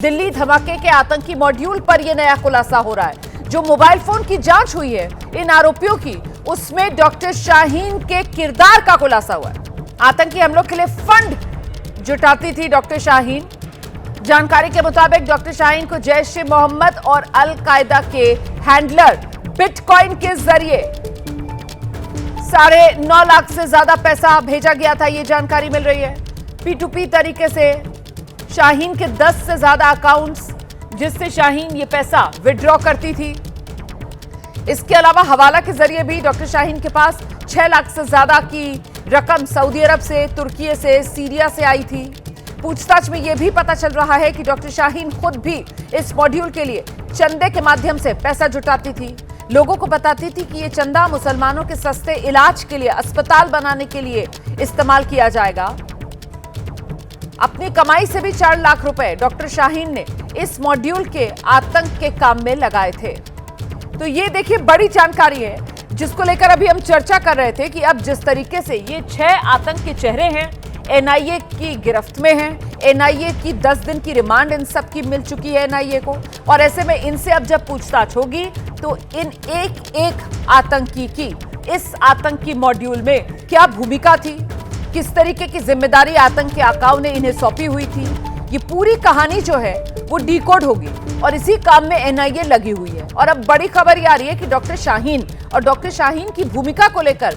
दिल्ली धमाके के आतंकी मॉड्यूल पर यह नया खुलासा हो रहा है। जो मोबाइल फोन की जांच हुई है इन आरोपियों की, उसमें डॉक्टर शाहीन के किरदार का खुलासा हुआ है। आतंकी हमलों के लिए फंड जुटाती थी डॉक्टर शाहीन। जानकारी के मुताबिक डॉक्टर शाहीन को जैश ए मोहम्मद और अल कायदा के हैंडलर बिटकॉइन के जरिए 9.5 लाख से ज्यादा पैसा भेजा गया था, यह जानकारी मिल रही है। P2P तरीके से शाहीन के 10 से ज्यादा अकाउंट्स, जिससे शाहीन ये पैसा विड्रॉ करती थी। इसके अलावा हवाला के जरिए भी डॉक्टर शाहीन के पास 6 लाख से ज्यादा की रकम सऊदी अरब से, तुर्की से, सीरिया से आई थी। पूछताछ में यह भी पता चल रहा है कि डॉक्टर शाहीन खुद भी इस मॉड्यूल के लिए चंदे के माध्यम से पैसा जुटाती थी। लोगों को बताती थी कि यह चंदा मुसलमानों के सस्ते इलाज के लिए, अस्पताल बनाने के लिए इस्तेमाल किया जाएगा। अपनी कमाई से भी 4 लाख रुपए डॉक्टर शाहीन ने इस मॉड्यूल के आतंक के काम में लगाए थे। तो ये देखिए बड़ी जानकारी है, जिसको लेकर अभी हम चर्चा कर रहे थे कि अब जिस तरीके से ये 6 आतंक के चेहरे हैं, एनआईए की गिरफ्त में हैं। एनआईए की 10 दिन की रिमांड इन सब की मिल चुकी है एनआईए को, और ऐसे में इनसे अब जब पूछताछ होगी तो इन एक आतंकी की इस आतंकी मॉड्यूल में क्या भूमिका थी, किस तरीके की जिम्मेदारी आतंक के आकाओं ने इन्हें सौंपी हुई थी, ये पूरी कहानी जो है वो डिकोड होगी। और इसी काम में एनआईए लगी हुई है। और अब बड़ी खबर ये आ रही है कि डॉक्टर शाहीन और डॉक्टर शाहीन की भूमिका को लेकर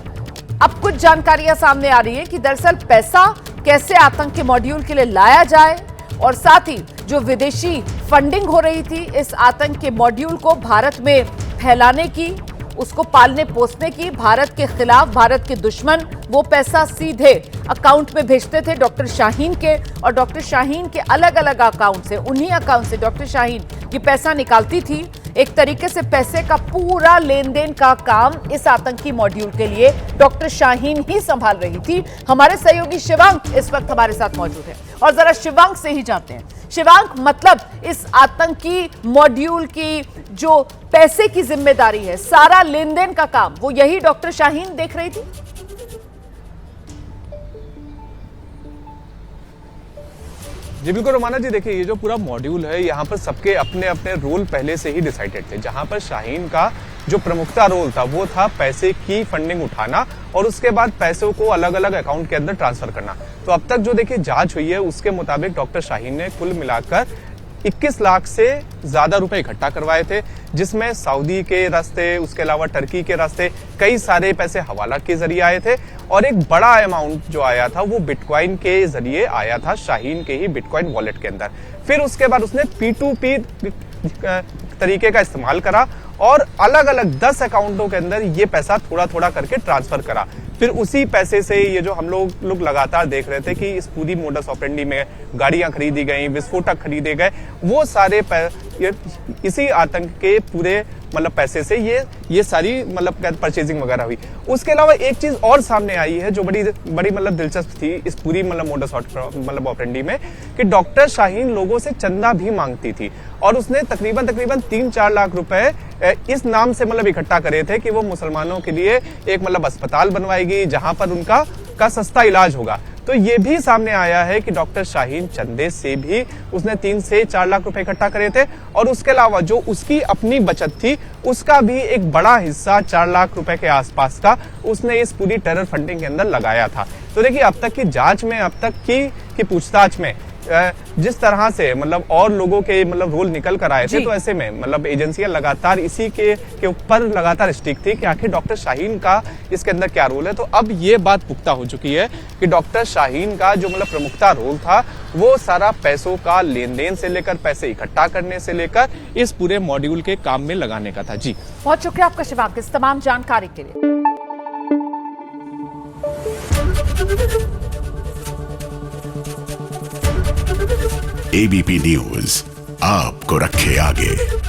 अब कुछ जानकारियां सामने आ रही है कि दरअसल पैसा कैसे आतंक के मॉड्यूल के लिए लाया जाए, और साथ ही जो विदेशी फंडिंग हो रही थी इस आतंक के मॉड्यूल को भारत में फैलाने की, उसको पालने पोसने की, भारत के खिलाफ, भारत के दुश्मन वो पैसा सीधे अकाउंट में भेजते थे डॉक्टर शाहीन के, और डॉक्टर शाहीन के अलग अलग अकाउंट से, उन्हीं अकाउंट से डॉक्टर शाहीन ये पैसा निकालती थी। एक तरीके से पैसे का पूरा लेन देन का काम इस आतंकी मॉड्यूल के लिए डॉक्टर शाहीन ही संभाल रही थी। हमारे सहयोगी शिवांक इस वक्त हमारे साथ मौजूद है, और जरा शिवांक से ही जानते हैं। शिवांक, मतलब इस आतंकी मॉड्यूल की जो पैसे की जिम्मेदारी है, सारा लेन देन का काम, वो यही डॉक्टर शाहीन देख रही थी? जी बिल्कुल रोमाना जी, देखिए ये जो पूरा मॉड्यूल है, यहाँ पर सबके अपने अपने रोल पहले से ही डिसाइडेड थे। जहाँ पर शाहीन का जो प्रमुखता रोल था वो था पैसे की फंडिंग उठाना और उसके बाद पैसों को अलग अलग अकाउंट के अंदर ट्रांसफर करना। तो अब तक जो देखिए जांच हुई है उसके मुताबिक डॉक्टर शाहीन ने कुल मिलाकर 21 लाख से ज्यादा रुपए इकट्ठा करवाए थे, जिसमें सऊदी के रास्ते, उसके अलावा टर्की के रास्ते कई सारे पैसे हवाला के जरिए आए थे, और एक बड़ा अमाउंट जो आया था वो बिटकॉइन के जरिए आया था, शाहीन के ही बिटकॉइन वॉलेट के अंदर। फिर उसके बाद उसने P2P तरीके का इस्तेमाल करा और अलग अलग 10 अकाउंटों के अंदर ये पैसा थोड़ा थोड़ा करके ट्रांसफर करा। फिर उसी पैसे से ये जो हम लोग लगातार देख रहे थे कि इस पूरी मोडस ऑपरेंडी में गाड़ियां खरीदी गई, विस्फोटक खरीदे गए, वो सारे इसी आतंक के पूरे मतलब पैसे से ये सारी मतलब परचेजिंग वगैरह हुई। उसके अलावा एक चीज और सामने आई है जो बड़ी मतलब दिलचस्प थी इस पूरी मतलब मोडस मतलब ऑपरेंडी में, कि डॉक्टर शाहीन लोगों से चंदा भी मांगती थी, और उसने तकरीबन 3-4 लाख रुपए इस नाम से मतलब इकट्ठा करे थे कि वो मुसलमानों के लिए एक मतलब अस्पताल बनवाएगी जहां पर उनका सस्ता इलाज होगा। तो ये भी सामने आया है कि डॉक्टर शाहीन चंदे से भी उसने 3 से 4 लाख रुपए इकट्ठा करे थे, और उसके अलावा जो उसकी अपनी बचत थी उसका भी एक बड़ा हिस्सा 4 लाख रुपए के आसपास का उसने इस पूरी टेरर फंडिंग के अंदर लगाया था। तो देखिए अब तक की जांच में, अब तक की पूछताछ में जिस तरह से मतलब और लोगों के मतलब रोल निकल कर आए थे, तो ऐसे में मतलब एजेंसियां लगातार इसी के ऊपर लगातार स्टिक थी कि आखिर डॉक्टर शाहीन का इसके अंदर क्या रोल है। तो अब ये बात पुख्ता हो चुकी है कि डॉक्टर शाहीन का जो मतलब प्रमुखता रोल था वो सारा पैसों का लेन देन से लेकर, पैसे इकट्ठा करने से लेकर इस पूरे मॉड्यूल के काम में लगाने का था। जी बहुत शुक्रिया आपका शिवांक इस तमाम जानकारी के लिए। एबीपी न्यूज आपको रखे आगे।